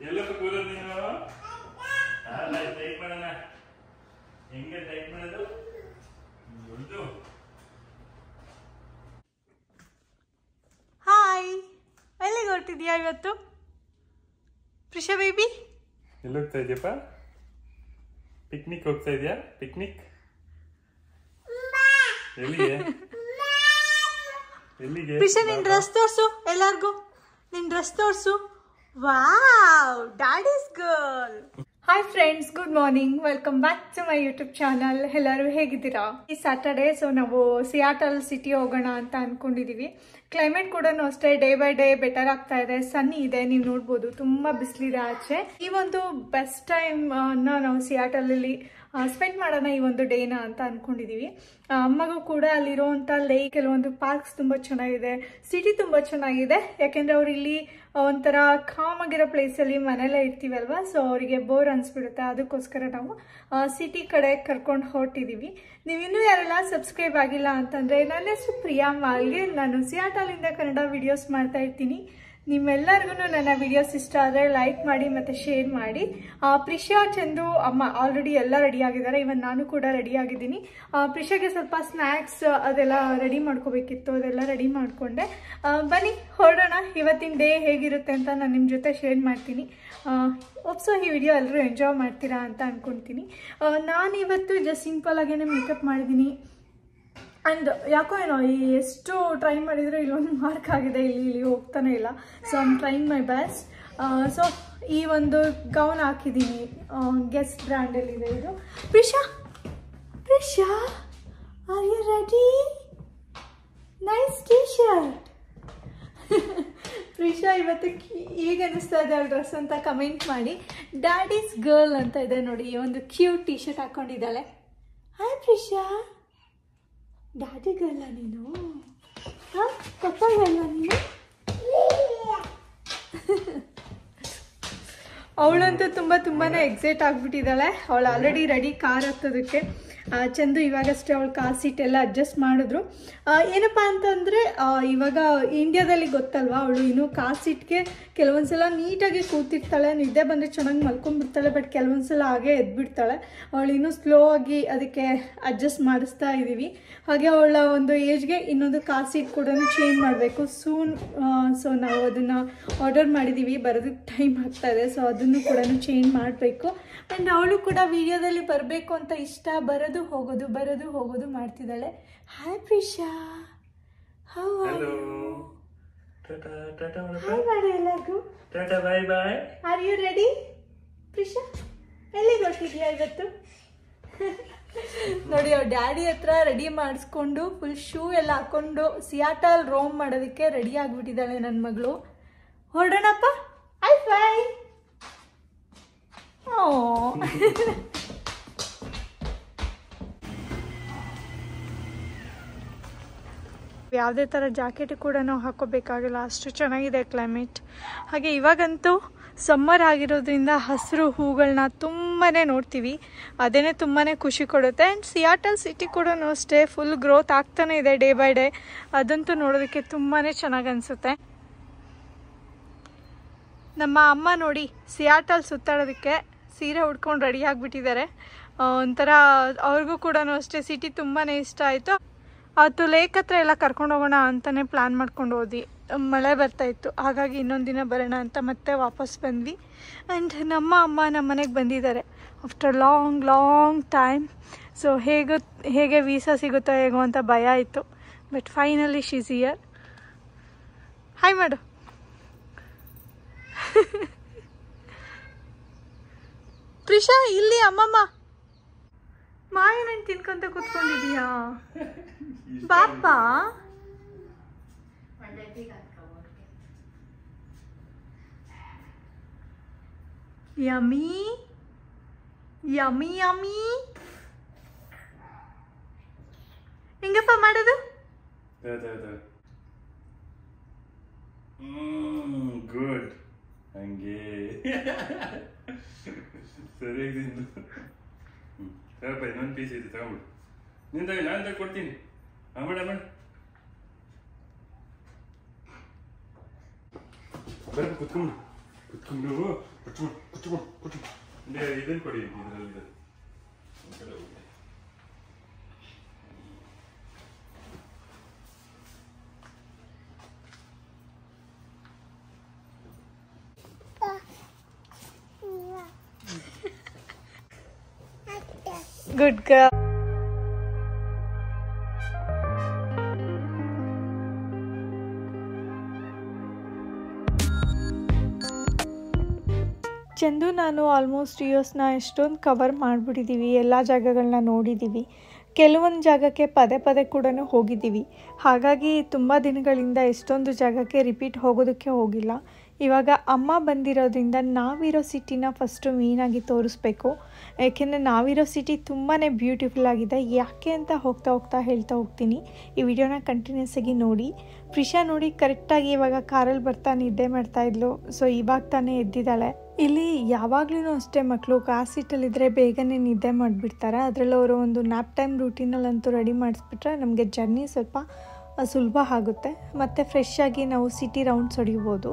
ಎಲ್ಲಪ್ಪ ಕೂರೋದು ನೀನು? ಅಲ್ಲ ಟೈಟ್ ಮಾಡೋಣ. ಹೆಂಗೆ ಟೈಟ್ ಮಾಡೋದು? ಒಂದು ಹಾಯ್, ಎಲ್ಲಿಗೆ ಹೊರಟಿದ್ಯಾ ಇವತ್ತು ಪ್ರಿಷಾ ಬೇಬಿ? ಎಲ್ಲಿ ಹೋಗ್ತಾ ಇದೆಯಪ್ಪ? ಪಿಕ್ನಿಕ್ ಹೋಗ್ತಾ ಇದೆಯಾ? ಪಿಕ್ನಿಕ್ ಎಲ್ಲಿಗೆ? ಎಲ್ಲಿಗೆ? ಪ್ರಿಷಾ ನಿನ್ ಡ್ರೆಸ್ ತೋರ್ಸು ಎಲ್ಲಾರ್ಗು. ನಿನ್ ಡ್ರೆಸ್ ತೋರ್ಸು. Wow, daddy's girl. Hi friends, good morning. Welcome back to my YouTube channel. ಎಲ್ಲರೂ ಹೇಗಿದ್ದೀರಾ? ಈ ಸ್ಯಾಟರ್ಡೇ ಸೊ ನಾವು ಸಿಯಾಟಲ್ ಸಿಟಿ ಹೋಗೋಣ ಅಂತ ಅನ್ಕೊಂಡಿದೀವಿ. ಕ್ಲೈಮೇಟ್ ಕೂಡ ಅಷ್ಟೇ ಡೇ ಬೈ ಡೇ ಬೆಟರ್ ಆಗ್ತಾ ಇದೆ. ಸನ್ನಿ ಇದೆ, ನೀವು ನೋಡ್ಬೋದು, ತುಂಬಾ ಬಿಸಿಲಿದೆ ಆಚೆ. ಈ ಒಂದು ಬೆಸ್ಟ್ ಟೈಮ್ ನಾವು ಸಿಯಾಟಲ್ ಅಲ್ಲಿ ಸ್ಪೆಂಡ್ ಮಾಡೋಣ ಈ ಒಂದು ಡೇನ ಅಂತ ಅನ್ಕೊಂಡಿದೀವಿ. ಅಮ್ಮಗೂ ಕೂಡ ಅಲ್ಲಿರುವಂತ ಲೇಕ್, ಕೆಲವೊಂದು ಪಾರ್ಕ್ಸ್ ತುಂಬಾ ಚೆನ್ನಾಗಿದೆ, ಸಿಟಿ ತುಂಬಾ ಚೆನ್ನಾಗಿದೆ. ಯಾಕೆಂದ್ರೆ ಅವ್ರು ಇಲ್ಲಿ ಒಂಥರ ಕಾಮ್ ಆಗಿರೋ ಪ್ಲೇಸಲ್ಲಿ ಮನೆಯಲ್ಲೇ ಇರ್ತೀವಲ್ವಾ, ಸೊ ಅವರಿಗೆ ಬೋರ್ ಅನ್ಸ್ಬಿಡುತ್ತೆ. ಅದಕ್ಕೋಸ್ಕರ ನಾವು ಸಿಟಿ ಕಡೆ ಕರ್ಕೊಂಡು ಹೊರಟಿದೀವಿ. ನೀವಿನ್ನೂ ಯಾರೆಲ್ಲ ಸಬ್ಸ್ಕ್ರೈಬ್ ಆಗಿಲ್ಲ ಅಂತಂದ್ರೆ, ನನ್ನ ಹೆಸರು ಪ್ರಿಯಾ ಮಾಲ್ಗೆ. ನಾನು ಸಿಯಾಟಲಿಂದ ಕನ್ನಡ ವಿಡಿಯೋಸ್ ಮಾಡ್ತಾ ಇರ್ತೀನಿ. ನಿಮ್ಮೆಲ್ಲರಿಗೂ ನನ್ನ ವಿಡಿಯೋಸ್ ಇಷ್ಟ ಆದರೆ ಲೈಕ್ ಮಾಡಿ ಮತ್ತು ಶೇರ್ ಮಾಡಿ. ಪ್ರಿಷಾ, ಚಂದು, ಅಮ್ಮ ಆಲ್ರೆಡಿ ಎಲ್ಲ ರೆಡಿ ಆಗಿದ್ದಾರೆ. ಇವನ್ ನಾನು ಕೂಡ ರೆಡಿ ಆಗಿದ್ದೀನಿ. ಪ್ರಿಷಾಗೆ ಸ್ವಲ್ಪ ಸ್ನ್ಯಾಕ್ಸ್ ಅದೆಲ್ಲ ರೆಡಿ ಮಾಡ್ಕೋಬೇಕಿತ್ತು, ಅದೆಲ್ಲ ರೆಡಿ ಮಾಡಿಕೊಂಡೆ. ಬನ್ನಿ ಹೊರಡೋಣ. ಇವತ್ತಿನ ಡೇ ಹೇಗಿರುತ್ತೆ ಅಂತ ನಾನು ನಿಮ್ಮ ಜೊತೆ ಶೇರ್ ಮಾಡ್ತೀನಿ. ಒಪ್ಸೋ ಈ ವಿಡಿಯೋ ಎಲ್ಲರೂ ಎಂಜಾಯ್ ಮಾಡ್ತೀರಾ ಅಂತ ಅಂದ್ಕೊಳ್ತೀನಿ. ನಾನಿವತ್ತು ಜಸ್ಟ್ ಸಿಂಪಲ್ ಆಗೇನೆ ಮೇಕಪ್ ಮಾಡಿದ್ದೀನಿ. ಆ್ಯಂಡ್ ಯಾಕೋ ಏನೋ ಎಷ್ಟು ಟ್ರೈ ಮಾಡಿದರೆ ಇಲ್ಲೊಂದು ಮಾರ್ಕ್ ಆಗಿದೆ, ಇಲ್ಲಿ ಹೋಗ್ತಾನೆ ಇಲ್ಲ. So I'm trying my best. So ಈ ಒಂದು ಗೌನ್ ಹಾಕಿದ್ದೀನಿ, ಗೆಸ್ ಬ್ರ್ಯಾಂಡಲ್ಲಿದೆ ಇದು. Prisha, Prisha, are you ready? Nice T shirt. Prisha ಇವತ್ತು ಈಗ ಅನಿಸ್ತಾ ಇದೆ ಆ ಡ್ರೆಸ್ ಅಂತ ಕಮೆಂಟ್ ಮಾಡಿ. ಡ್ಯಾಡೀಸ್ ಗರ್ಲ್ ಅಂತ ಇದೆ ನೋಡಿ, ಒಂದು ಕ್ಯೂಟ್ ಟೀ ಶರ್ಟ್ ಹಾಕೊಂಡಿದ್ದಾಳೆ. ಹಾಯ್ ಪ್ರಿಷಾ, ಡ್ಯಾಡಿ ಗರ್ಲ ನೀನು? ಪಪ್ಪ ಗರ್ಲ ನೀನು? ಅವಳಂತೂ ತುಂಬಾನೇ ಎಕ್ಸೈಟ್ ಆಗಿಬಿಟ್ಟಿದ್ದಾಳೆ. ಅವಳು ಆಲ್ರೆಡಿ ರೆಡಿ ಕಾರ್ ಹತ್ತೋದಕ್ಕೆ. ಚಂದು ಇವಾಗಷ್ಟೇ ಅವಳು ಕಾರ್ ಸೀಟ್ ಎಲ್ಲ ಅಡ್ಜಸ್ಟ್ ಮಾಡಿದ್ರು. ಏನಪ್ಪ ಅಂತಂದರೆ ಇವಾಗ ಇಂಡಿಯಾದಲ್ಲಿ ಗೊತ್ತಲ್ವಾ, ಅವಳು ಇನ್ನೂ ಕಾರ್ ಸೀಟ್ಗೆ ಕೆಲವೊಂದ್ಸಲ ನೀಟಾಗಿ ಕೂತಿರ್ತಾಳೆ, ನಿದ್ದೆ ಬಂದರೆ ಚೆನ್ನಾಗಿ ಮಲ್ಕೊಂಡ್ಬಿಡ್ತಾಳೆ. ಬಟ್ ಕೆಲವೊಂದ್ಸಲ ಹಾಗೆ ಎದ್ಬಿಡ್ತಾಳೆ. ಅವಳು ಇನ್ನೂ ಸ್ಲೋ ಆಗಿ ಅದಕ್ಕೆ ಅಡ್ಜಸ್ಟ್ ಮಾಡಿಸ್ತಾ ಇದ್ದೀವಿ. ಹಾಗೆ ಅವಳ ಒಂದು ಏಜ್ಗೆ ಇನ್ನೊಂದು ಕಾರ್ ಸೀಟ್ ಕೂಡ ಚೇಂಜ್ ಮಾಡಬೇಕು ಸೂನ್. ಸೊ ನಾವು ಅದನ್ನು ಆರ್ಡರ್ ಮಾಡಿದ್ದೀವಿ, ಬರೋದಕ್ಕೆ ಟೈಮ್ ಆಗ್ತಾ ಇದೆ. ಸೊ ಅದನ್ನು ಕೂಡ ಚೇಂಜ್ ಮಾಡಬೇಕು. ಆ್ಯಂಡ್ ಅವಳು ಕೂಡ ವಿಡಿಯೋದಲ್ಲಿ ಬರಬೇಕು ಅಂತ ಇಷ್ಟ, ಬರೋದು ಹೋಗೋದು ಮಾಡ್ತಿದ್ದಾಳೆ. Hi Prisha, how are you? Hi ಮಾಡಿ ಎಲ್ಲರಿಗೂ. Tata, bye bye. Are you ready Prisha? ಎಲ್ಲಿಗೆ ಹೊರಟಿದ್ಯಾ ಇವತ್ತು? ನೋಡಿ, ಅವ್ರ ಡ್ಯಾಡಿ ಹತ್ರ ರೆಡಿ ಮಾಡಿಸ್ಕೊಂಡು ಫುಲ್ ಶೂ ಎಲ್ಲ ಹಾಕೊಂಡು ಸಿಯಾಟಲ್ ರೋಮ್ ಮಾಡೋದಕ್ಕೆ ರೆಡಿ ಆಗಿಬಿಟ್ಟಿದ್ದಾಳೆ ನನ್ನ ಮಗಳು. ಹೊರಡೋಣಪ್ಪ. High five. ಯಾವುದೇ ಥರ ಜಾಕೆಟ್ ಕೂಡ ನಾವು ಹಾಕೋಬೇಕಾಗಿಲ್ಲ, ಅಷ್ಟು ಚೆನ್ನಾಗಿದೆ ಕ್ಲೈಮೇಟ್. ಹಾಗೆ ಇವಾಗಂತೂ ಸಮ್ಮರ್ ಆಗಿರೋದ್ರಿಂದ ಹಸಿರು ಹೂಗಳನ್ನ ತುಂಬಾ ನೋಡ್ತೀವಿ, ಅದೇ ತುಂಬಾ ಖುಷಿ ಕೊಡುತ್ತೆ. ಆ್ಯಂಡ್ ಸಿಯಾಟಲ್ ಸಿಟಿ ಕೂಡ ಅಷ್ಟೇ ಫುಲ್ ಗ್ರೋತ್ ಆಗ್ತಾನೆ ಇದೆ ಡೇ ಬೈ ಡೇ. ಅದಂತೂ ನೋಡೋದಕ್ಕೆ ತುಂಬಾ ಚೆನ್ನಾಗಿ ಅನಿಸುತ್ತೆ. ನಮ್ಮ ಅಮ್ಮ ನೋಡಿ ಸಿಯಾಟಲ್ ಸುತ್ತಾಡೋದಕ್ಕೆ ಸೀರೆ ಉಟ್ಕೊಂಡು ರೆಡಿ ಆಗಿಬಿಟ್ಟಿದ್ದಾರೆ. ಒಂಥರ ಅವ್ರಿಗೂ ಕೂಡ ಅಷ್ಟೇ ಸಿಟಿ ತುಂಬಾ ಇಷ್ಟ ಆಯಿತು. ಅವತ್ತು ಲೇಕ್ ಹತ್ರ ಎಲ್ಲ ಕರ್ಕೊಂಡು ಹೋಗೋಣ ಅಂತಲೇ ಪ್ಲ್ಯಾನ್ ಮಾಡ್ಕೊಂಡು ಹೋದ್ವಿ. ಮಳೆ ಬರ್ತಾಯಿತ್ತು, ಹಾಗಾಗಿ ಇನ್ನೊಂದು ದಿನ ಬರೋಣ ಅಂತ ಮತ್ತೆ ವಾಪಸ್ ಬಂದ್ವಿ. ಆ್ಯಂಡ್ ನಮ್ಮ ಅಮ್ಮ ನಮ್ಮ ಮನೆಗೆ ಬಂದಿದ್ದಾರೆ ಆಫ್ಟರ್ ಲಾಂಗ್ ಟೈಮ್. ಸೊ ಹೇಗೆ ವೀಸಾ ಸಿಗುತ್ತೋ ಹೇಗೋ ಅಂತ ಭಯ ಆಯಿತು. But finally she's here. Hi ಮಾಡು. ಪ್ರಿಷಾ, ಇಲ್ಲಿ ಅಮ್ಮಮ್ಮ ಮಾವಿನಣ್ಣು ತಿನ್ಕೊಂತ ಕೂತ್ಕೊಂಡಿದೀಯಾ? ಬಾಪ. Yummy yummy yummy. ಹೆಂಗಪ್ಪ ಮಾಡೋದು? ಗುಡ್. ಹಂಗೆ ಸರಿಯಾಗಿ ತಗೋಪ್ಪ, ಇನ್ನೊಂದು ಪೀಸ್ ಇದೆ, ತಗೊಂಬಿಡು. ನೀನು ತಗೋ, ನಾನು ತಗೊಡ್ತೀನಿ. ಆಮೇಲೆ ಬರ್ರಿ ಕುತ್ಕೊಂಡು ಕುತ್ಕೊಂಡು ಇದನ್ನು ಕೊಡಿ ಇದರಲ್ಲಿ Good girl. ಚಂದು ನಾನು ಆಲ್ಮೋಸ್ಟ್ ಯೂಎಸ್ನ ಎಷ್ಟೊಂದು ಕವರ್ ಮಾಡಿಬಿಟ್ಟಿದ್ದೀವಿ, ಎಲ್ಲ ಜಾಗಗಳನ್ನ ನೋಡಿದ್ದೀವಿ. ಕೆಲವೊಂದು ಜಾಗಕ್ಕೆ ಪದೇ ಪದೇ ಕೂಡ ಹೋಗಿದ್ದೀವಿ. ಹಾಗಾಗಿ ತುಂಬ ದಿನಗಳಿಂದ ಎಷ್ಟೊಂದು ಜಾಗಕ್ಕೆ ರಿಪೀಟ್ ಹೋಗೋದಕ್ಕೆ ಹೋಗಿಲ್ಲ. ಇವಾಗ ಅಮ್ಮ ಬಂದಿರೋದ್ರಿಂದ ನಾವಿರೋ ಸಿಟಿನ ಫಸ್ಟು ಮೇಯ್ನಾಗಿ ತೋರಿಸ್ಬೇಕು. ಏಕೆಂದರೆ ನಾವಿರೋ ಸಿಟಿ ತುಂಬಾ ಬ್ಯೂಟಿಫುಲ್ ಆಗಿದೆ. ಯಾಕೆ ಅಂತ ಹೋಗ್ತಾ ಹೇಳ್ತಾ ಹೋಗ್ತೀನಿ. ಈ ವಿಡಿಯೋನ ಕಂಟಿನ್ಯೂಸ್ ಆಗಿ ನೋಡಿ. ಪ್ರಿಷಾ ನೋಡಿ ಕರೆಕ್ಟಾಗಿ ಇವಾಗ ಕಾರಲ್ಲಿ ಬರ್ತಾ ನಿದ್ದೆ ಮಾಡ್ತಾಯಿದ್ಲು. ಸೊ ಇವಾಗ ತಾನೇ ಎದ್ದಿದ್ದಾಳೆ. ಇಲ್ಲಿ ಯಾವಾಗಲೂ ಅಷ್ಟೇ ಮಕ್ಕಳು ಕಾರ್ ಸೀಟಲ್ಲಿದ್ದರೆ ಬೇಗನೆ ನಿದ್ದೆ ಮಾಡಿಬಿಡ್ತಾರೆ. ಅದರಲ್ಲಿ ಅವರು ಒಂದು ನ್ಯಾಪ್ ಟೈಮ್ ರೂಟೀನಲ್ಲಂತೂ ರೆಡಿ ಮಾಡಿಸ್ಬಿಟ್ರೆ ನಮಗೆ ಜರ್ನಿ ಸ್ವಲ್ಪ ಸುಲಭ ಆಗುತ್ತೆ ಮತ್ತು ಫ್ರೆಶ್ ಆಗಿ ನಾವು ಸಿಟಿ ರೌಂಡ್ಸ್ ಹೊಡಿಬೋದು.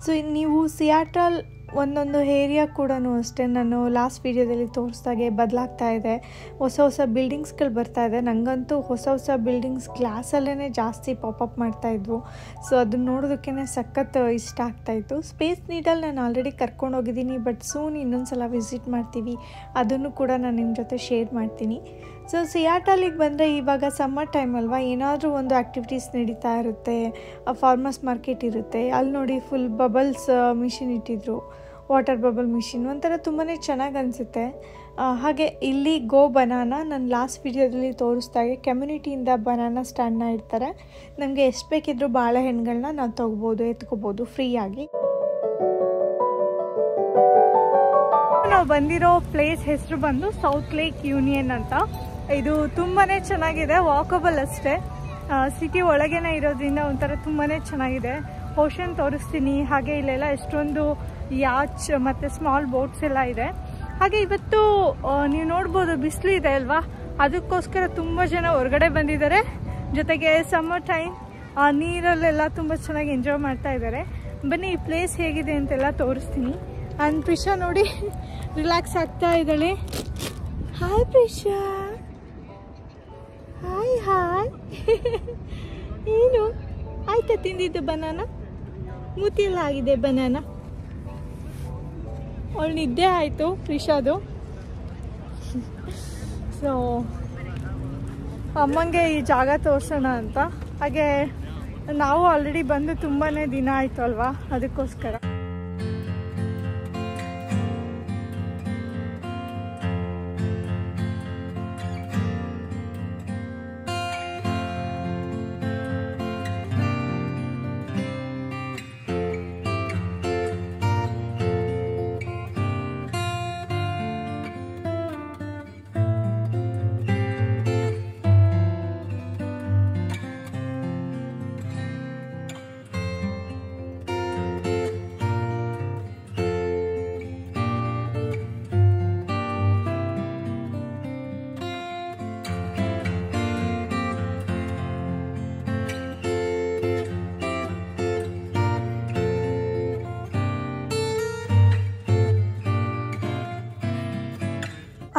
ಸೊ ನೀವು ಸಿಯಾಟಲ್ ಒಂದೊಂದು ಏರಿಯಾ ಕೂಡ ಅಷ್ಟೇ ನಾನು ಲಾಸ್ಟ್ ವೀಡಿಯೋದಲ್ಲಿ ತೋರಿಸ್ದಾಗೆ ಬದಲಾಗ್ತಾ ಇದೆ. ಹೊಸ ಬಿಲ್ಡಿಂಗ್ಸ್ಗಳು ಬರ್ತಾಯಿದೆ. ನನಗಂತೂ ಹೊಸ ಬಿಲ್ಡಿಂಗ್ಸ್ ಗ್ಲಾಸಲ್ಲೇ ಜಾಸ್ತಿ ಪಾಪಪ್ ಮಾಡ್ತಾಯಿದ್ವು. ಸೊ ಅದನ್ನ ನೋಡೋದಕ್ಕೇ ಸಖತ್ ಇಷ್ಟ ಆಗ್ತಾಯಿತ್ತು. ಸ್ಪೇಸ್ ನೀಡಲ್ಲಿ ನಾನು ಆಲ್ರೆಡಿ ಕರ್ಕೊಂಡು ಹೋಗಿದ್ದೀನಿ, ಬಟ್ ಸೂನ್ ಇನ್ನೊಂದು ಸಲ ವಿಸಿಟ್ ಮಾಡ್ತೀವಿ. ಅದನ್ನು ಕೂಡ ನಾನು ನಿಮ್ಮ ಜೊತೆ ಶೇರ್ ಮಾಡ್ತೀನಿ. ಸೊ ಸಿಯಾಟಲಿಗೆ ಬಂದರೆ ಇವಾಗ ಸಮ್ಮರ್ ಟೈಮ್ ಅಲ್ವಾ, ಏನಾದರೂ ಒಂದು ಆ್ಯಕ್ಟಿವಿಟೀಸ್ ನಡೀತಾ ಇರುತ್ತೆ. ಫಾರ್ಮರ್ಸ್ ಮಾರ್ಕೆಟ್ ಇರುತ್ತೆ. ಅಲ್ಲಿ ನೋಡಿ ಫುಲ್ ಬಬಲ್ಸ್ ಮಿಷಿನ್ ಇಟ್ಟಿದ್ರು, ವಾಟರ್ ಬಬಲ್ ಮಿಷಿನ್ ಒಂಥರ ತುಂಬಾ ಚೆನ್ನಾಗಿ ಅನಿಸುತ್ತೆ. ಹಾಗೆ ಇಲ್ಲಿ ಗೋ ಬನಾನಾ ನಾನು ಲಾಸ್ಟ್ ವಿಡಿಯೋದಲ್ಲಿ ತೋರಿಸ್ದಾಗೆ ಕಮ್ಯುನಿಟಿಯಿಂದ ಬನಾನಾ ಸ್ಟ್ಯಾಂಡ್ನ ಇಡ್ತಾರೆ. ನಮಗೆ ಎಷ್ಟು ಬೇಕಿದ್ರೂ ಬಾಳೆಹಣ್ಣುಗಳನ್ನ ನಾವು ತೊಗೋಬೋದು, ಎತ್ಕೋಬೋದು ಫ್ರೀಯಾಗಿ. ನಾವು ಬಂದಿರೋ ಪ್ಲೇಸ್ ಹೆಸರು ಬಂದು ಸೌತ್ ಲೇಕ್ ಯೂನಿಯನ್ ಅಂತ. ಇದು ತುಂಬಾ ಚೆನ್ನಾಗಿದೆ, ವಾಕಬಲ್ ಅಷ್ಟೇ. ಸಿಟಿ ಒಳಗೇನೆ ಇರೋದ್ರಿಂದ ಒಂಥರ ತುಂಬಾ ಚೆನ್ನಾಗಿದೆ. ಓಷನ್ ತೋರಿಸ್ತೀನಿ. ಹಾಗೆ ಇಲ್ಲೆಲ್ಲ ಎಷ್ಟೊಂದು ಯಾಚ್ ಮತ್ತು ಸ್ಮಾಲ್ ಬೋಟ್ಸ್ ಎಲ್ಲ ಇದೆ. ಹಾಗೆ ಇವತ್ತು ನೀವು ನೋಡ್ಬೋದು ಬಿಸಿಲು ಇದೆ ಅಲ್ವಾ, ಅದಕ್ಕೋಸ್ಕರ ತುಂಬ ಜನ ಹೊರಗಡೆ ಬಂದಿದ್ದಾರೆ. ಜೊತೆಗೆ ಸಮ್ಮರ್ ಟೈಮ್ ನೀರಲ್ಲೆಲ್ಲ ತುಂಬ ಚೆನ್ನಾಗಿ ಎಂಜಾಯ್ ಮಾಡ್ತಾ ಇದ್ದಾರೆ. ಬನ್ನಿ ಈ ಪ್ಲೇಸ್ ಹೇಗಿದೆ ಅಂತೆಲ್ಲ ತೋರಿಸ್ತೀನಿ. ಆ್ಯಂಡ್ ಪ್ರಿಷಾ ನೋಡಿ ರಿಲ್ಯಾಕ್ಸ್ ಆಗ್ತಾ ಇದ್ದಾಳೆ. ಹಾಯ್ ಪ್ರಿಷಾ, ಹಾಯ್ ಏನು ಆಯ್ತಾ ತಿಂದಿದ್ದು ಬನಾನ? ಮೂತಿಯೆಲ್ಲ ಆಗಿದೆ ಬನಾನ. ಅವಳು ನಿದ್ದೆ ಆಯಿತು ಪ್ರಿಷಾದು. ಸೊ ಅಮ್ಮಂಗೆ ಈ ಜಾಗ ತೋರಿಸೋಣ ಅಂತ. ಹಾಗೆ ನಾವು ಆಲ್ರೆಡಿ ಬಂದು ತುಂಬಾ ದಿನ ಆಯಿತು ಅಲ್ವಾ, ಅದಕ್ಕೋಸ್ಕರ.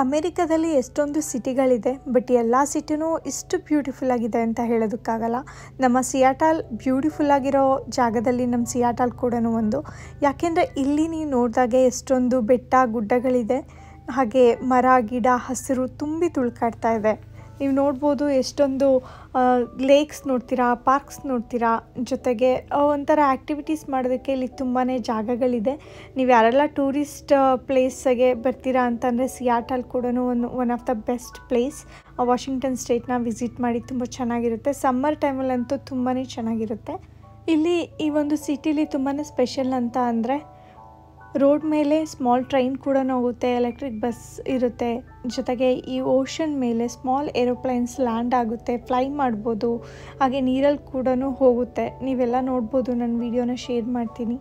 ಅಮೇರಿಕಾದಲ್ಲಿ ಎಷ್ಟೊಂದು ಸಿಟಿಗಳಿದೆ, ಬಟ್ ಎಲ್ಲ ಸಿಟಿನೂ ಇಷ್ಟು ಬ್ಯೂಟಿಫುಲ್ ಆಗಿದೆ ಅಂತ ಹೇಳೋದಕ್ಕಾಗಲ್ಲ. ನಮ್ಮ ಸಿಯಾಟಲ್ ಬ್ಯೂಟಿಫುಲ್ ಆಗಿರೋ ಜಾಗದಲ್ಲಿ ನಮ್ಮ ಸಿಯಾಟಲ್ ಕೂಡ ಒಂದು. ಯಾಕೆಂದರೆ ಇಲ್ಲಿ ನೀವು ನೋಡಿದಾಗೆ ಎಷ್ಟೊಂದು ಬೆಟ್ಟ ಗುಡ್ಡಗಳಿದೆ. ಹಾಗೆ ಮರ ಗಿಡ ಹಸಿರು ತುಂಬಿ ತುಳ್ಕಾಡ್ತಾ ಇದೆ. ನೀವು ನೋಡ್ಬೋದು ಎಷ್ಟೊಂದು ಲೇಕ್ಸ್ ನೋಡ್ತೀರಾ, ಪಾರ್ಕ್ಸ್ ನೋಡ್ತೀರಾ. ಜೊತೆಗೆ ಒಂಥರ ಆ್ಯಕ್ಟಿವಿಟೀಸ್ ಮಾಡೋದಕ್ಕೆ ಇಲ್ಲಿ ತುಂಬಾ ಜಾಗಗಳಿದೆ. ನೀವು ಯಾರೆಲ್ಲ ಟೂರಿಸ್ಟ್ ಪ್ಲೇಸ್ಗೆ ಬರ್ತೀರಾ ಅಂತಂದರೆ ಸಿಯಾಟಲ್ ಕೂಡ one of the best place. Washington ಸ್ಟೇಟ್ನ ವಿಸಿಟ್ ಮಾಡಿ, ತುಂಬ ಚೆನ್ನಾಗಿರುತ್ತೆ. ಸಮ್ಮರ್ ಟೈಮಲ್ಲಂತೂ ತುಂಬಾ ಚೆನ್ನಾಗಿರುತ್ತೆ. ಇಲ್ಲಿ ಈ ಒಂದು ಸಿಟಿಲಿ ತುಂಬಾ ಸ್ಪೆಷಲ್ ಅಂತ ಅಂದರೆ ರೋಡ್ ಮೇಲೆ ಸ್ಮಾಲ್ ಟ್ರೈನ್ ಕೂಡ ಹೋಗುತ್ತೆ, ಎಲೆಕ್ಟ್ರಿಕ್ ಬಸ್ ಇರುತ್ತೆ. ಜೊತೆಗೆ ಈ ಓಷನ್ ಮೇಲೆ ಸ್ಮಾಲ್ ಏರೋಪ್ಲೇನ್ಸ್ ಲ್ಯಾಂಡ್ ಆಗುತ್ತೆ, ಫ್ಲೈ ಮಾಡ್ಬೋದು. ಹಾಗೆ ನೀರಲ್ಲಿ ಕೂಡ ಹೋಗುತ್ತೆ. ನೀವೆಲ್ಲ ನೋಡ್ಬೋದು, ನನ್ನ ವೀಡಿಯೋನ ಶೇರ್ ಮಾಡ್ತೀನಿ.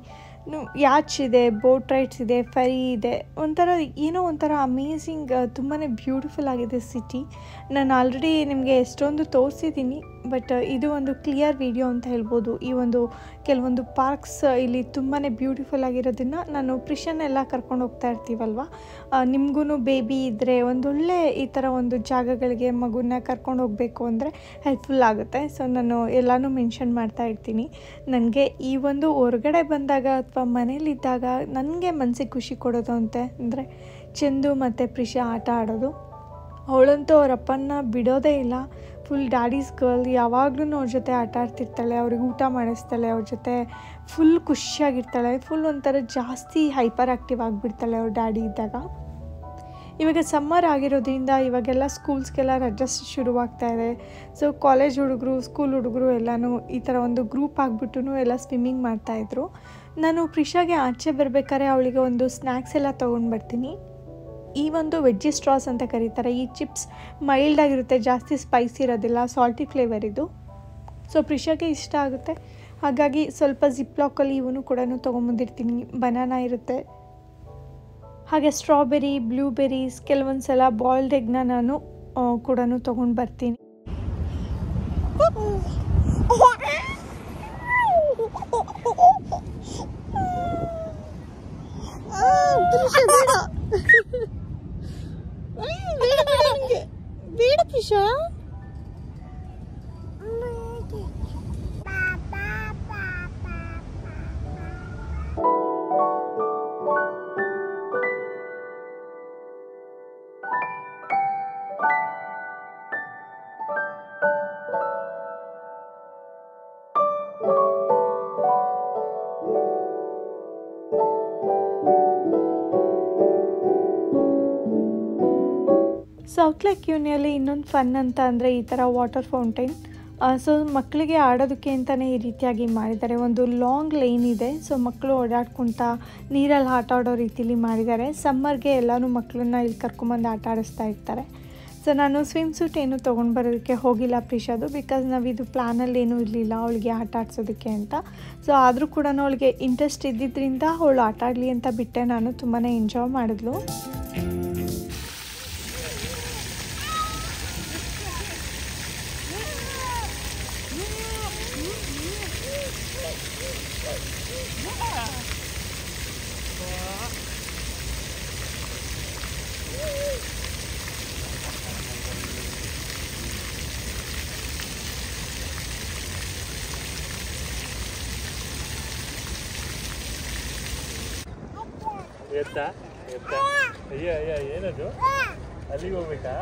ಯಾಚ್ ಇದೆ, ಬೋಟ್ ರೈಡ್ಸ್ ಇದೆ, ಫೆರಿ ಇದೆ, ಒಂಥರ ಏನೋ ಒಂಥರ ಅಮೇಝಿಂಗ್, ತುಂಬಾ ಬ್ಯೂಟಿಫುಲ್ ಆಗಿದೆ ಸಿಟಿ. ನಾನು ಆಲ್ರೆಡಿ ನಿಮಗೆ ಎಷ್ಟೊಂದು ತೋರಿಸಿದ್ದೀನಿ, ಬಟ್ ಇದು ಒಂದು ಕ್ಲಿಯರ್ ವಿಡಿಯೋ ಅಂತ ಹೇಳ್ಬೋದು. ಈ ಒಂದು ಕೆಲವೊಂದು ಪಾರ್ಕ್ಸ್ ಇಲ್ಲಿ ತುಂಬಾ ಬ್ಯೂಟಿಫುಲ್ ಆಗಿರೋದನ್ನು ನಾನು ಪ್ರಿಷನ್ನೆಲ್ಲ ಕರ್ಕೊಂಡು ಹೋಗ್ತಾ ಇರ್ತೀವಲ್ವ, ನಿಮಗೂ ಬೇಬಿ ಇದ್ದರೆ ಒಂದೊಳ್ಳೆ ಈ ಥರ ಒಂದು ಜಾಗಗಳಿಗೆ ಮಗುನ ಕರ್ಕೊಂಡು ಹೋಗಬೇಕು ಅಂದರೆ ಹೆಲ್ಪ್ಫುಲ್ ಆಗುತ್ತೆ. ಸೊ ನಾನು ಎಲ್ಲನೂ ಮೆನ್ಷನ್ ಮಾಡ್ತಾ ಇರ್ತೀನಿ. ನನಗೆ ಈ ಒಂದು ಹೊರಗಡೆ ಬಂದಾಗ ಅಥವಾ ಮನೇಲಿದ್ದಾಗ ನನಗೆ ಮನಸ್ಸಿಗೆ ಖುಷಿ ಕೊಡೋದು ಅಂದರೆ ಚಂದು ಮತ್ತು ಪ್ರಿಷಾ ಆಟ ಆಡೋದು. ಅವಳಂತೂ ಅವ್ರ ಅಪ್ಪನ್ನ ಬಿಡೋದೇ ಇಲ್ಲ. ಫುಲ್ ಡ್ಯಾಡೀಸ್ ಗರ್ಲ್, ಯಾವಾಗಲೂ ಅವ್ರ ಜೊತೆ ಆಟ ಆಡ್ತಿರ್ತಾಳೆ, ಅವ್ರಿಗೆ ಊಟ ಮಾಡಿಸ್ತಾಳೆ, ಅವ್ರ ಜೊತೆ ಫುಲ್ ಖುಷಿಯಾಗಿರ್ತಾಳೆ. ಫುಲ್ ಒಂಥರ ಜಾಸ್ತಿ ಹೈಪರ್ ಆ್ಯಕ್ಟಿವ್ ಆಗಿಬಿಡ್ತಾಳೆ ಅವ್ರ ಡ್ಯಾಡಿ ಇದ್ದಾಗ. ಇವಾಗ ಸಮ್ಮರ್ ಆಗಿರೋದ್ರಿಂದ ಇವಾಗೆಲ್ಲ ಸ್ಕೂಲ್ಸ್ಗೆಲ್ಲ ರಜೆ ಶುರುವಾಗ್ತಾ ಇದೆ. ಸೊ ಕಾಲೇಜ್ ಹುಡುಗರು, ಸ್ಕೂಲ್ ಹುಡುಗರು ಎಲ್ಲನೂ ಈ ಥರ ಒಂದು ಗ್ರೂಪ್ ಆಗಿಬಿಟ್ಟು ಎಲ್ಲ ಸ್ವಿಮ್ಮಿಂಗ್ ಮಾಡ್ತಾಯಿದ್ರು. ನಾನು ಪ್ರಿಷಾಗೆ ಆಚೆ ಬರಬೇಕಾದ್ರೆ ಅವಳಿಗೆ ಒಂದು ಸ್ನ್ಯಾಕ್ಸ್ ಎಲ್ಲ ತೊಗೊಂಡು ಬರ್ತೀನಿ. ಈ ಒಂದು ವೆಜ್ಜಿ ಸ್ಟ್ರಾಸ್ ಅಂತ ಕರೀತಾರೆ. ಈ ಚಿಪ್ಸ್ ಮೈಲ್ಡ್ ಆಗಿರುತ್ತೆ, ಜಾಸ್ತಿ ಸ್ಪೈಸಿ ಇರೋದಿಲ್ಲ, ಸಾಲ್ಟಿ ಫ್ಲೇವರ್ ಇದು. ಸೊ ಪ್ರಿಷಾಗೆ ಇಷ್ಟ ಆಗುತ್ತೆ, ಹಾಗಾಗಿ ಸ್ವಲ್ಪ ಜಿಪ್ ಲಾಕಲ್ಲಿ ಇವನು ಕೂಡ ತೊಗೊಂಬಂದಿರ್ತೀನಿ. ಬನಾನಾ ಇರುತ್ತೆ, ಹಾಗೆ ಸ್ಟ್ರಾಬೆರಿ, ಬ್ಲೂಬೆರೀಸ್, ಕೆಲವೊಂದು ಸಲ ಬಾಯ್ಲ್ಡ್ ಎಗ್ನ ನಾನು ಕೂಡ ತೊಗೊಂಡು ಬರ್ತೀನಿ. ಬೇಡ ಪ್ರಿಷಾ, ಸೌತ್ ಲೇಕ್ ಯೂನಿಯಲ್ಲಿ ಇನ್ನೊಂದು ಫನ್ ಅಂತ ಅಂದರೆ ಈ ಥರ ವಾಟರ್ ಫೌಂಟೈನ್. ಸೊ ಮಕ್ಕಳಿಗೆ ಆಡೋದಕ್ಕೆ ಅಂತಲೇ ಈ ರೀತಿಯಾಗಿ ಮಾಡಿದ್ದಾರೆ. ಒಂದು ಲಾಂಗ್ ಲೈನ್ ಇದೆ, ಸೊ ಮಕ್ಕಳು ಓಡಾಡ್ಕೊತಾ ನೀರಲ್ಲಿ ಆಟ ಆಡೋ ರೀತಿಲಿ ಮಾಡಿದ್ದಾರೆ. ಸಮ್ಮರ್ಗೆ ಎಲ್ಲನೂ ಮಕ್ಕಳನ್ನ ಇಲ್ಲಿ ಕರ್ಕೊಂಬಂದು ಆಟ ಆಡಿಸ್ತಾ ಇರ್ತಾರೆ. ಸೊ ನಾನು ಸ್ವಿಮ್ ಸೂಟ್ ಏನು ತೊಗೊಂಡು ಬರೋದಕ್ಕೆ ಹೋಗಿಲ್ಲ ಪ್ರಿಷಾದು, ಬಿಕಾಸ್ ನಾವಿದು ಪ್ಲ್ಯಾನಲ್ಲಿ ಏನೂ ಇರಲಿಲ್ಲ ಅವಳಿಗೆ ಆಟ ಆಡ್ಸೋದಕ್ಕೆ ಅಂತ. ಸೊ ಆದರೂ ಕೂಡ ಅವಳಿಗೆ ಇಂಟ್ರೆಸ್ಟ್ ಇದ್ದಿದ್ದರಿಂದ ಅವಳು ಆಟ ಆಡಲಿ ಅಂತ ಬಿಟ್ಟೆ ನಾನು. ತುಂಬಾ ಎಂಜಾಯ್ ಮಾಡಿದ್ಲು. ಎತ್ತಾ ಎತ್ತಾ ಅಯ್ಯ ಅಯ್ಯ ಏನದು, ಅಲ್ಲಿಗೆ ಹೋಗ್ಬೇಕಾ?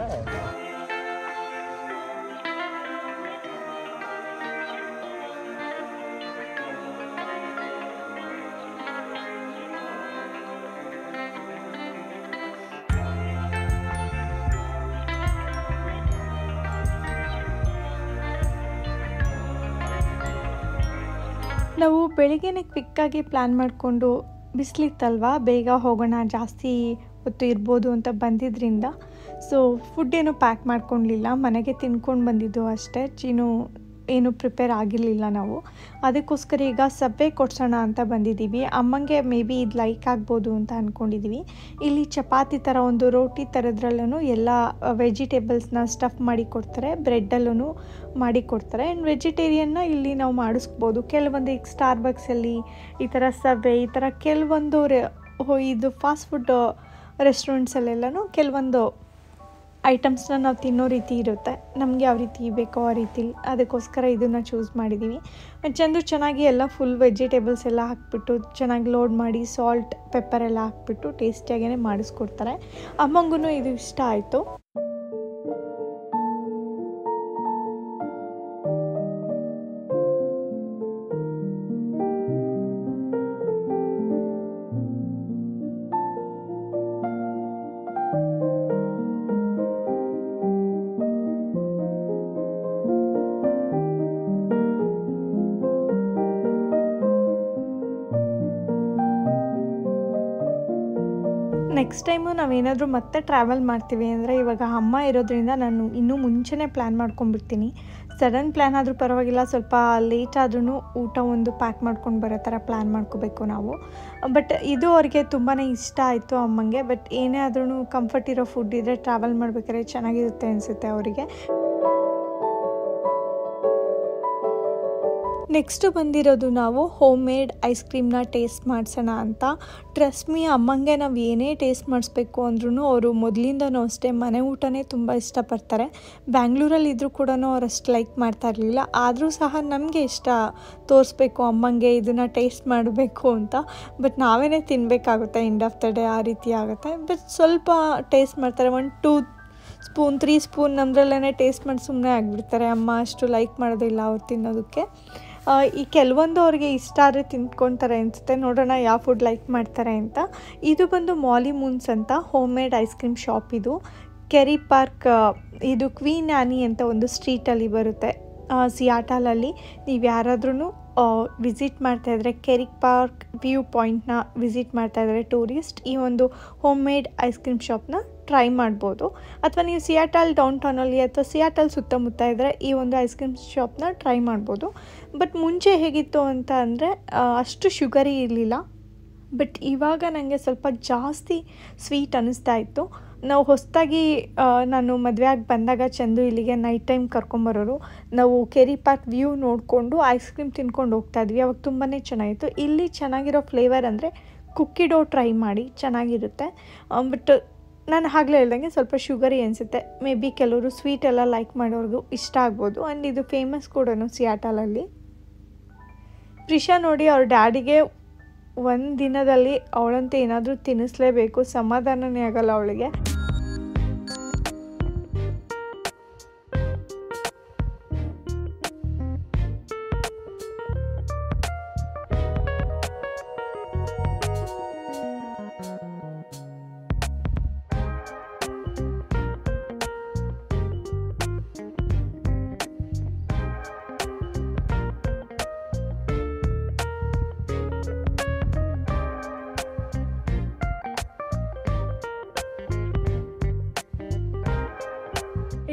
ನಾವು ಬೆಳಿಗ್ಗೆನೇ ಕ್ವಿಕ್ಕಾಗಿ ಪ್ಲ್ಯಾನ್ ಮಾಡಿಕೊಂಡು, ಬಿಸಿಲಿತ್ತಲ್ವ, ಬೇಗ ಹೋಗೋಣ, ಜಾಸ್ತಿ ಹೊತ್ತು ಇರ್ಬೋದು ಅಂತ ಬಂದಿದ್ದರಿಂದ ಸೊ ಫುಡ್ ಏನು ಪ್ಯಾಕ್ ಮಾಡ್ಕೊಂಡಿಲ್ಲ, ಮನೆಗೆ ತಿನ್ಕೊಂಡು ಬಂದಿದ್ದು ಅಷ್ಟೇ. ಏನು ಪ್ರಿಪೇರ್ ಆಗಿರಲಿಲ್ಲ ನಾವು. ಅದಕ್ಕೋಸ್ಕರ ಈಗ ಸಬ್ಬೆ ಕೊಡ್ಸೋಣ ಅಂತ ಬಂದಿದ್ದೀವಿ. ಅಮ್ಮಂಗೆ ಮೇ ಬಿ ಇದು ಲೈಕ್ ಆಗ್ಬೋದು ಅಂತ ಅಂದ್ಕೊಂಡಿದ್ದೀವಿ. ಇಲ್ಲಿ ಚಪಾತಿ ಥರ ಒಂದು ರೋಟಿ ಥರದ್ರಲ್ಲೂ ಎಲ್ಲ ವೆಜಿಟೇಬಲ್ಸ್ನ ಸ್ಟಫ್ ಮಾಡಿ ಕೊಡ್ತಾರೆ, ಬ್ರೆಡ್ಡಲ್ಲೂ ಮಾಡಿ ಕೊಡ್ತಾರೆ. ಆ್ಯಂಡ್ ವೆಜಿಟೇರಿಯನ್ನ ಇಲ್ಲಿ ನಾವು ಮಾಡಿಸ್ಬೋದು. ಕೆಲವೊಂದು ಈಗ ಸ್ಟಾರ್ಬಕ್ಸಲ್ಲಿ ಈ ಥರ ಸಬ್ಬೆ, ಈ ಥರ ಕೆಲವೊಂದು ಇದು ಫಾಸ್ಟ್ ಫುಡ್ ರೆಸ್ಟೋರೆಂಟ್ಸಲ್ಲೆಲ್ಲನೂ ಕೆಲವೊಂದು ಐಟಮ್ಸ್ನ ನಾವು ತಿನ್ನೋ ರೀತಿ ಇರುತ್ತೆ. ನಮಗೆ ಯಾವ ರೀತಿ ಬೇಕೋ ಆ ರೀತಿಲಿ, ಅದಕ್ಕೋಸ್ಕರ ಇದನ್ನು ಚೂಸ್ ಮಾಡಿದ್ದೀವಿ. ಚೆನ್ನಾಗಿ ಎಲ್ಲ ಫುಲ್ ವೆಜಿಟೇಬಲ್ಸ್ ಎಲ್ಲ ಹಾಕ್ಬಿಟ್ಟು ಚೆನ್ನಾಗಿ ಲೋಡ್ ಮಾಡಿ ಸಾಲ್ಟ್ ಪೆಪ್ಪರ್ ಎಲ್ಲ ಹಾಕ್ಬಿಟ್ಟು ಟೇಸ್ಟಿಯಾಗೇ ಮಾಡಿಸ್ಕೊಡ್ತಾರೆ. ಅಮ್ಮಂಗೂ ಇದು ಇಷ್ಟ ಆಯಿತು. ನೆಕ್ಸ್ಟ್ ಟೈಮು ನಾವೇನಾದರೂ ಮತ್ತೆ ಟ್ರಾವೆಲ್ ಮಾಡ್ತೀವಿ ಅಂದರೆ ಇವಾಗ ಅಮ್ಮ ಇರೋದ್ರಿಂದ ನಾನು ಇನ್ನೂ ಮುಂಚೆನೇ ಪ್ಲ್ಯಾನ್ ಮಾಡ್ಕೊಂಡ್ಬಿಡ್ತೀನಿ. ಸಡನ್ ಪ್ಲ್ಯಾನ್ ಆದರೂ ಪರವಾಗಿಲ್ಲ, ಸ್ವಲ್ಪ ಲೇಟ್ ಆದ್ರೂ ಊಟ ಒಂದು ಪ್ಯಾಕ್ ಮಾಡ್ಕೊಂಡು ಬರೋ ಥರ ಪ್ಲ್ಯಾನ್ ಮಾಡ್ಕೋಬೇಕು ನಾವು. ಬಟ್ ಇದು ಅವ್ರಿಗೆ ತುಂಬಾ ಇಷ್ಟ ಆಯಿತು ಅಮ್ಮಂಗೆ. ಬಟ್ ಏನೇ ಆದ್ರೂ ಕಂಫರ್ಟ್ ಇರೋ ಫುಡ್ ಇದ್ದರೆ ಟ್ರಾವೆಲ್ ಮಾಡ್ಬೇಕಾದ್ರೆ ಚೆನ್ನಾಗಿರುತ್ತೆ ಅನಿಸುತ್ತೆ ಅವರಿಗೆ. ನೆಕ್ಸ್ಟು ಬಂದಿರೋದು ನಾವು ಹೋಮ್ ಮೇಡ್ ಐಸ್ ಕ್ರೀಮ್ನ ಟೇಸ್ಟ್ ಮಾಡಿಸೋಣ ಅಂತ. ಟ್ರಸ್ಟ್ ಮೀ, ಅಮ್ಮಂಗೆ ನಾವು ಏನೇ ಟೇಸ್ಟ್ ಮಾಡಿಸ್ಬೇಕು ಅಂದ್ರೂ ಅವರು ಮೊದಲಿಂದನೂ ಅಷ್ಟೇ ಮನೆ ಊಟನೇ ತುಂಬ ಇಷ್ಟಪಡ್ತಾರೆ. ಬ್ಯಾಂಗ್ಳೂರಲ್ಲಿ ಇದ್ದರೂ ಕೂಡ ಅವ್ರು ಅಷ್ಟು ಲೈಕ್ ಮಾಡ್ತಾ ಇರಲಿಲ್ಲ. ಆದರೂ ಸಹ ನಮಗೆ ಇಷ್ಟ ತೋರಿಸ್ಬೇಕು ಅಮ್ಮಂಗೆ ಇದನ್ನು ಟೇಸ್ಟ್ ಮಾಡಬೇಕು ಅಂತ. ಬಟ್ ನಾವೇ ತಿನ್ನಬೇಕಾಗುತ್ತೆ ಎಂಡ್ ಆಫ್ ದ ಡೇ, ಆ ರೀತಿ ಆಗುತ್ತೆ. ಬಟ್ ಸ್ವಲ್ಪ ಟೇಸ್ಟ್ ಮಾಡ್ತಾರೆ, 1-2 ಸ್ಪೂನ್ 3 ಸ್ಪೂನ್ ನಮ್ಮದ್ರಲ್ಲೇ ಟೇಸ್ಟ್ ಮಾಡಿ ಸುಮ್ಮನೆ ಆಗಿಬಿಡ್ತಾರೆ. ಅಮ್ಮ ಅಷ್ಟು ಲೈಕ್ ಮಾಡೋದಿಲ್ಲ ಅವ್ರು ತಿನ್ನೋದಕ್ಕೆ. ಈ ಕೆಲವೊಂದು ಅವ್ರಿಗೆ ಇಷ್ಟ ಆದರೆ ತಿಂದ್ಕೊತಾರೆ ಅನಿಸುತ್ತೆ. ನೋಡೋಣ ಯಾವ ಫುಡ್ ಲೈಕ್ ಮಾಡ್ತಾರೆ ಅಂತ. ಇದು ಬಂದು ಮಾಲಿ ಮೂನ್ಸ್ ಅಂತ home made ice cream shop. ಇದು ಕೆರಿ ಪಾರ್ಕ್, ಇದು ಕ್ವೀನ್ ಆ್ಯನಿ ಅಂತ ಒಂದು ಸ್ಟ್ರೀಟಲ್ಲಿ ಬರುತ್ತೆ ಸಿಯಾಟಲಲ್ಲಿ. ನೀವು ಯಾರಾದ್ರೂ ವಿಸಿಟ್ ಮಾಡ್ತಾಯಿದ್ರೆ ಕೆರಿ ಪಾರ್ಕ್ ವ್ಯೂ ಪಾಯಿಂಟ್ನ ವಿಸಿಟ್ ಮಾಡ್ತಾಯಿದ್ರೆ ಟೂರಿಸ್ಟ್, ಈ ಒಂದು ಹೋಮ್ ಮೇಡ್ ಐಸ್ ಕ್ರೀಮ್ ಶಾಪ್ನ ಟ್ರೈ ಮಾಡ್ಬೋದು. ಅಥವಾ ನೀವು ಸಿಯಾಟಲ್ ಡೌನ್ ಟೌನಲ್ಲಿ ಅಥವಾ ಸಿಯಾಟಲ್ ಸುತ್ತಮುತ್ತ ಇದ್ದರೆ ಈ ಒಂದು ಐಸ್ ಕ್ರೀಮ್ ಶಾಪ್ನ ಟ್ರೈ ಮಾಡ್ಬೋದು. ಬಟ್ ಮುಂಚೆ ಹೇಗಿತ್ತು ಅಂತ ಅಂದರೆ ಅಷ್ಟು ಶುಗರಿ ಇರಲಿಲ್ಲ. ಬಟ್ ಇವಾಗ ನನಗೆ ಸ್ವಲ್ಪ ಜಾಸ್ತಿ ಸ್ವೀಟ್ ಅನ್ನಿಸ್ತಾ ಇತ್ತು. ನಾವು ಹೊಸದಾಗಿ ನಾನು ಮದುವೆ ಆಗಿ ಬಂದಾಗ ಚಂದು ಇಲ್ಲಿಗೆ ನೈಟ್ ಟೈಮ್ ಕರ್ಕೊಂಬರೋರು. ನಾವು ಕೆರಿ ಪಾರ್ಕ್ ವ್ಯೂ ನೋಡಿಕೊಂಡು ಐಸ್ ಕ್ರೀಮ್ ತಿನ್ಕೊಂಡು ಹೋಗ್ತಾಯಿದ್ವಿ. ಅವಾಗ ತುಂಬಾ ಚೆನ್ನಾಗಿತ್ತು. ಇಲ್ಲಿ ಚೆನ್ನಾಗಿರೋ ಫ್ಲೇವರ್ ಅಂದರೆ ಕುಕ್ಕಿ ಡೋ ಟ್ರೈ ಮಾಡಿ, ಚೆನ್ನಾಗಿರುತ್ತೆ. ಬಟ್ ನಾನು ಆಗಲೇ ಹೇಳ್ದಂಗೆ ಸ್ವಲ್ಪ ಶುಗರಿ ಅನಿಸುತ್ತೆ. ಮೇ ಬಿ ಕೆಲವರು ಸ್ವೀಟ್ ಎಲ್ಲ ಲೈಕ್ ಮಾಡೋರ್ಗೂ ಇಷ್ಟ ಆಗ್ಬೋದು. ಆ್ಯಂಡ್ ಇದು ಫೇಮಸ್ ಕೂಡ ಸಿಯಾಟಲಲ್ಲಿ. ಪ್ರಿಷಾ ನೋಡಿ, ಅವ್ರ ಡ್ಯಾಡಿಗೆ ಒಂದು ದಿನದಲ್ಲಿ ಅವಳಂತೆ ಏನಾದರೂ ತಿನ್ನಿಸ್ಲೇಬೇಕು, ಸಮಾಧಾನನೇ ಆಗಲ್ಲ ಅವಳಿಗೆ.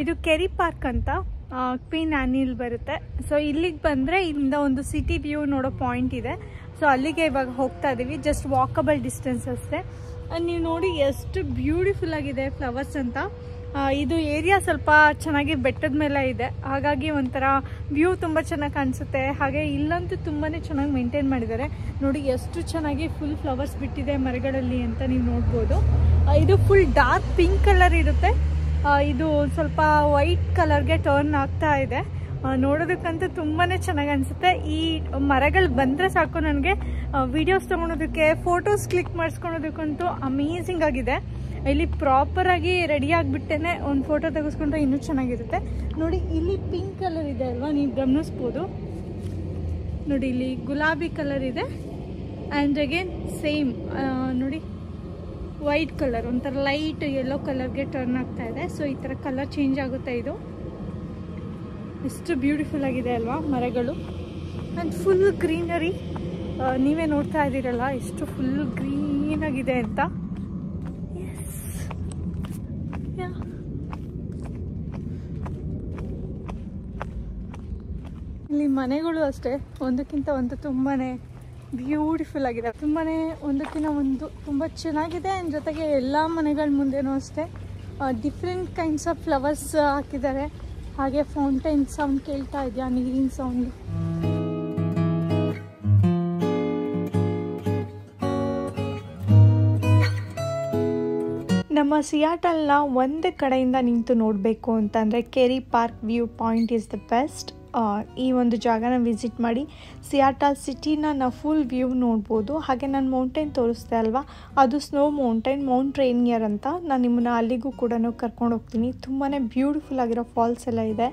ಇದು ಕೆರಿ ಪಾರ್ಕ್ ಅಂತ ಕ್ವೀನ್ ಆ್ಯನಿಲ್ ಬರುತ್ತೆ. ಸೊ ಇಲ್ಲಿಗೆ ಬಂದರೆ ಇಲ್ಲಿಂದ ಒಂದು ಸಿಟಿ ವ್ಯೂ ನೋಡೋ ಪಾಯಿಂಟ್ ಇದೆ. ಸೊ ಅಲ್ಲಿಗೆ ಇವಾಗ ಹೋಗ್ತಾ ಇದ್ದೀವಿ. ಜಸ್ಟ್ ವಾಕಬಲ್ ಡಿಸ್ಟೆನ್ಸ್ ಅಷ್ಟೇ. ನೀವು ನೋಡಿ ಎಷ್ಟು ಬ್ಯೂಟಿಫುಲ್ ಆಗಿದೆ ಫ್ಲವರ್ಸ್ ಅಂತ. ಇದು ಏರಿಯಾ ಸ್ವಲ್ಪ ಚೆನ್ನಾಗಿ ಬೆಟ್ಟದ ಮೇಲೆ ಇದೆ, ಹಾಗಾಗಿ ಒಂಥರ ವ್ಯೂ ತುಂಬ ಚೆನ್ನಾಗಿ ಕಾಣಿಸುತ್ತೆ. ಹಾಗೆ ಇಲ್ಲಂತೂ ತುಂಬಾ ಚೆನ್ನಾಗಿ ಮೇಂಟೈನ್ ಮಾಡಿದ್ದಾರೆ. ನೋಡಿ ಎಷ್ಟು ಚೆನ್ನಾಗಿ ಫುಲ್ ಫ್ಲವರ್ಸ್ ಬಿಟ್ಟಿದೆ ಮರಗಳಲ್ಲಿ ಅಂತ ನೀವು ನೋಡ್ಬೋದು. ಇದು ಫುಲ್ ಡಾರ್ಕ್ ಪಿಂಕ್ ಕಲರ್ ಇರುತ್ತೆ. ಇದು ಸ್ವಲ್ಪ ವೈಟ್ ಕಲರ್ಗೆ ಟರ್ನ್ ಆಗ್ತಾ ಇದೆ. ನೋಡೋದಕ್ಕಂತೂ ತುಂಬಾ ಚೆನ್ನಾಗಿ ಅನಿಸುತ್ತೆ. ಈ ಮರಗಳು ಬಂದರೆ ಸಾಕು ನನಗೆ ವಿಡಿಯೋಸ್ ತೊಗೊಳೋದಕ್ಕೆ, ಫೋಟೋಸ್ ಕ್ಲಿಕ್ ಮಾಡಿಸ್ಕೊಳೋದಕ್ಕಂತೂ ಅಮೇಝಿಂಗ್ ಆಗಿದೆ. ಇಲ್ಲಿ ಪ್ರಾಪರಾಗಿ ರೆಡಿ ಆಗಿಬಿಟ್ಟೇ ಒಂದು ಫೋಟೋ ತೆಗೆಸ್ಕೊಂಡ್ರೆ ಇನ್ನೂ ಚೆನ್ನಾಗಿರುತ್ತೆ. ನೋಡಿ ಇಲ್ಲಿ ಪಿಂಕ್ ಕಲರ್ ಇದೆ ಅಲ್ವಾ, ನೀವು ಗಮನಿಸ್ಬೋದು. ನೋಡಿ ಇಲ್ಲಿ ಗುಲಾಬಿ ಕಲರ್ ಇದೆ. ಆ್ಯಂಡ್ ಅಗೇನ್ ಸೇಮ್ ನೋಡಿ ವೈಟ್ ಕಲರ್ ಒಂಥರ ಲೈಟ್ ಯೆಲ್ಲೋ ಕಲರ್ಗೆ ಟರ್ನ್ ಆಗ್ತಾ ಇದೆ. ಸೊ ಈ ಥರ ಕಲರ್ ಚೇಂಜ್ ಆಗುತ್ತೆ. ಇದು ಎಷ್ಟು ಬ್ಯೂಟಿಫುಲ್ ಆಗಿದೆ ಅಲ್ವಾ ಮರಗಳು. ಆ್ಯಂಡ್ ಫುಲ್ ಗ್ರೀನರಿ, ನೀವೇ ನೋಡ್ತಾ ಇದ್ದೀರಲ್ಲ ಎಷ್ಟು ಫುಲ್ ಗ್ರೀನ್ ಆಗಿದೆ ಅಂತ. ಇಲ್ಲಿ ಮನೆಗಳು ಅಷ್ಟೇ ಒಂದಕ್ಕಿಂತ ಒಂದು ತುಂಬಾ ಬ್ಯೂಟಿಫುಲ್ ಆಗಿದೆ. ತುಂಬಾ ಒಂದಕ್ಕಿಂತ ಒಂದು ತುಂಬ ಚೆನ್ನಾಗಿದೆ. ಆ್ಯಂಡ್ ಜೊತೆಗೆ ಎಲ್ಲ ಮನೆಗಳ ಮುಂದೆನೂ ಅಷ್ಟೇ ಡಿಫ್ರೆಂಟ್ ಕೈಂಡ್ಸ್ ಆಫ್ ಫ್ಲವರ್ಸ್ ಹಾಕಿದ್ದಾರೆ. ಹಾಗೆ ಫೌಂಟೈನ್ ಸೌಂಡ್ ಕೇಳ್ತಾ ಇದೆಯಾ, ನೀರಿನ ಸೌಂಡ್. ನಮ್ಮ ಸಿಯಾಟಲ್ನ ಒಂದು ಕಡೆಯಿಂದ ನಿಂತು ನೋಡಬೇಕು ಅಂತಂದರೆ ಕೆರಿ Park view point is the best. ಈ ಒಂದು ಜಾಗನ ವಿಸಿಟ್ ಮಾಡಿ ಸಿಯಾಟಲ್ ಸಿಟಿನ ನಾವು ಫುಲ್ ವ್ಯೂ ನೋಡ್ಬೋದು. ಹಾಗೆ ನಾನು ಮೌಂಟೇನ್ ತೋರಿಸ್ದೆ ಅಲ್ವಾ, ಅದು ಸ್ನೋ ಮೌಂಟೇನ್, ಮೌಂಟ್ ರೇನಿಯರ್ ಅಂತ. ನಾನು ನಿಮ್ಮನ್ನ ಅಲ್ಲಿಗೂ ಕೂಡ ಕರ್ಕೊಂಡು ಹೋಗ್ತೀನಿ. ತುಂಬಾ ಬ್ಯೂಟಿಫುಲ್ ಆಗಿರೋ ಫಾಲ್ಸ್ ಎಲ್ಲ ಇದೆ,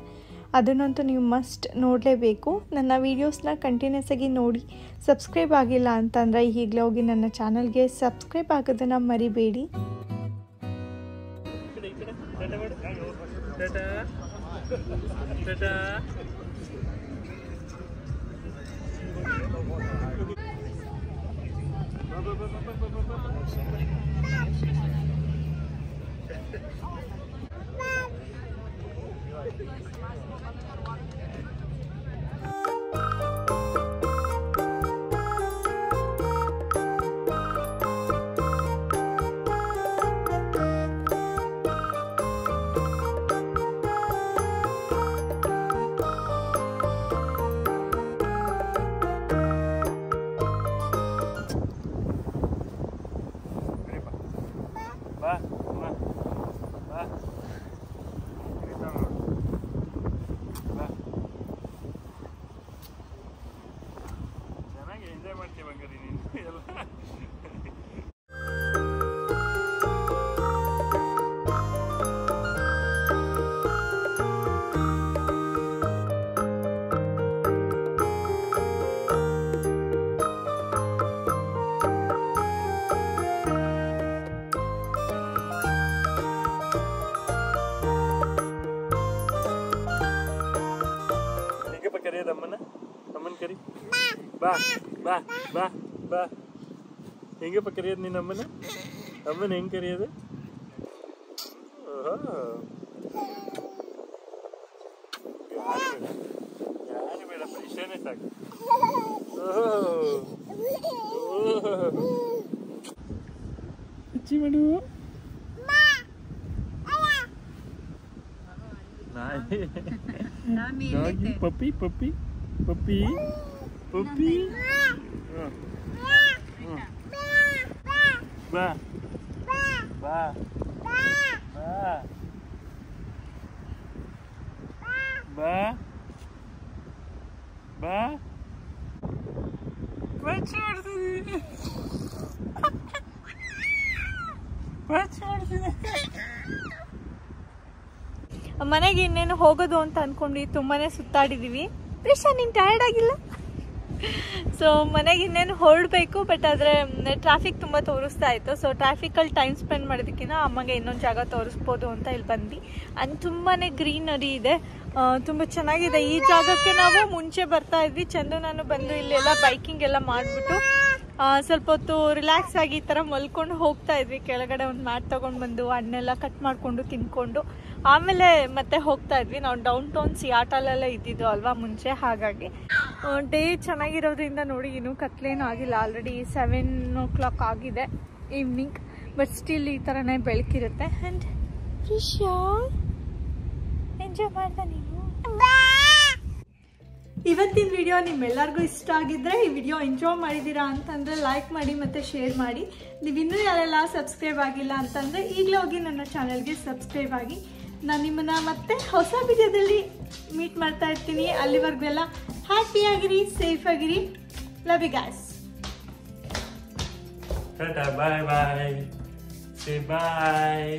ಅದನ್ನಂತೂ ನೀವು ಮಸ್ಟ್ ನೋಡಲೇಬೇಕು. ನನ್ನ ವೀಡಿಯೋಸ್ನ ಕಂಟಿನ್ಯೂಸ್ ಆಗಿ ನೋಡಿ. ಸಬ್ಸ್ಕ್ರೈಬ್ ಆಗಿಲ್ಲ ಅಂತಂದರೆ ಈಗಲೇ ಹೋಗಿ ನನ್ನ ಚಾನಲ್ಗೆ ಸಬ್ಸ್ಕ್ರೈಬ್ ಆಗೋದನ್ನು ಮರಿಬೇಡಿ. ಕರಿಯೋದು ಅಮ್ಮನ ಕರಿ ಬಾ ಬಾ ಬಾ ಬಾ ಹೆಂಗಪ್ಪ ಕರಿಯೋದು ನೀನು ಅಮ್ಮನ ಹೆಂಗೆ ಕರಿಯೋದು ಯಾರು ಬೇಡಪ್ಪ ಇಷ್ಟೇನೆ ಸಾಕು ಹುಚ್ಚಿ ಮಾಡು Doggy, puppy. Ba. ಮನೆಗೆ ಇನ್ನೇನು ಹೋಗೋದು ಅಂತ ಅನ್ಕೊಂಡು ತುಂಬಾನೇ ಸುತ್ತಾಡಿದೀವಿ. ಪ್ರಿಷಾ ನೀನ್ ಟಯರ್ಡ್ ಆಗಿಲ್ಲ? ಸೊ ಮನೆಗೆ ಇನ್ನೇನು ಹೊರಡಬೇಕು, ಬಟ್ ಆದರೆ ಟ್ರಾಫಿಕ್ ತುಂಬ ತೋರಿಸ್ತಾ ಇತ್ತು. ಸೊ ಟ್ರಾಫಿಕಲ್ಲಿ ಟೈಮ್ ಸ್ಪೆಂಡ್ ಮಾಡೋದಕ್ಕಿಂತ ಅಮ್ಮಗೆ ಇನ್ನೊಂದು ಜಾಗ ತೋರಿಸ್ಬೋದು ಅಂತ ಇಲ್ಲಿ ಬಂದ್ವಿ. ಅಂಡ್ ತುಂಬಾ ಗ್ರೀನರಿ ಇದೆ, ತುಂಬ ಚೆನ್ನಾಗಿದೆ. ಈ ಜಾಗಕ್ಕೆ ನಾವು ಮುಂಚೆ ಬರ್ತಾ ಇದ್ವಿ, ಚಂದು ನಾನು ಬಂದು ಇಲ್ಲೆಲ್ಲ ಬೈಕಿಂಗ್ ಎಲ್ಲ ಮಾಡಿಬಿಟ್ಟು ಸ್ವಲ್ಪ ಹೊತ್ತು ರಿಲ್ಯಾಕ್ಸ್ ಆಗಿ ಈ ಥರ ಮಲ್ಕೊಂಡು ಹೋಗ್ತಾ ಇದ್ವಿ. ಕೆಳಗಡೆ ಒಂದು ಮ್ಯಾಟ್ ತೊಗೊಂಡು ಬಂದು ಹಣ್ಣೆಲ್ಲ ಕಟ್ ಮಾಡಿಕೊಂಡು ತಿನ್ಕೊಂಡು ಆಮೇಲೆ ಮತ್ತೆ ಹೋಗ್ತಾ ಇದ್ವಿ. ನಾವು ಡೌನ್ ಟೌನ್ ಸಿಯಾಟಲೆಲ್ಲ ಇದ್ದಿದ್ದು ಅಲ್ವಾ ಮುಂಚೆ, ಹಾಗಾಗಿ ಡೇ ಚೆನ್ನಾಗಿರೋದ್ರಿಂದ ನೋಡಿ ಇನ್ನೂ ಕತ್ಲೇನೂ ಆಗಿಲ್ಲ. ಆಲ್ರೆಡಿ 7 o'clock ಆಗಿದೆ ಈವ್ನಿಂಗ್, ಬಟ್ ಸ್ಟಿಲ್ ಈ ಥರನೇ ಬೆಳಕಿರುತ್ತೆ. ಆ್ಯಂಡ್ ರಿಷಾ ಎಂಜಾಯ್ ಮಾಡ್ದ ನೀವು? ಇವತ್ತಿನ ವಿಡಿಯೋ ನಿಮ್ಮೆಲ್ಲರಿಗೂ ಇಷ್ಟ ಆಗಿದ್ರೆ, ಈ ವಿಡಿಯೋ ಎಂಜಾಯ್ ಮಾಡಿದ್ದೀರಾ ಅಂತಂದರೆ ಲೈಕ್ ಮಾಡಿ ಮತ್ತು ಶೇರ್ ಮಾಡಿ. ನೀವು ಇನ್ನೂ ಯಾರೆಲ್ಲ ಸಬ್ಸ್ಕ್ರೈಬ್ ಆಗಿಲ್ಲ ಅಂತಂದರೆ ಈಗಲೇ ಹೋಗಿ ನನ್ನ ಚಾನಲ್ಗೆ ಸಬ್ಸ್ಕ್ರೈಬ್ ಆಗಿ. ನಾನು ನಿಮ್ಮನ್ನು ಮತ್ತೆ ಹೊಸ ವಿಡಿಯೋದಲ್ಲಿ ಮೀಟ್ ಮಾಡ್ತಾ ಇರ್ತೀನಿ. ಅಲ್ಲಿವರೆಗೆಲ್ಲ ಹ್ಯಾಪಿಯಾಗಿರಿ, ಸೇಫ್ ಆಗಿರಿ. Love you guys. Bye bye. Say bye.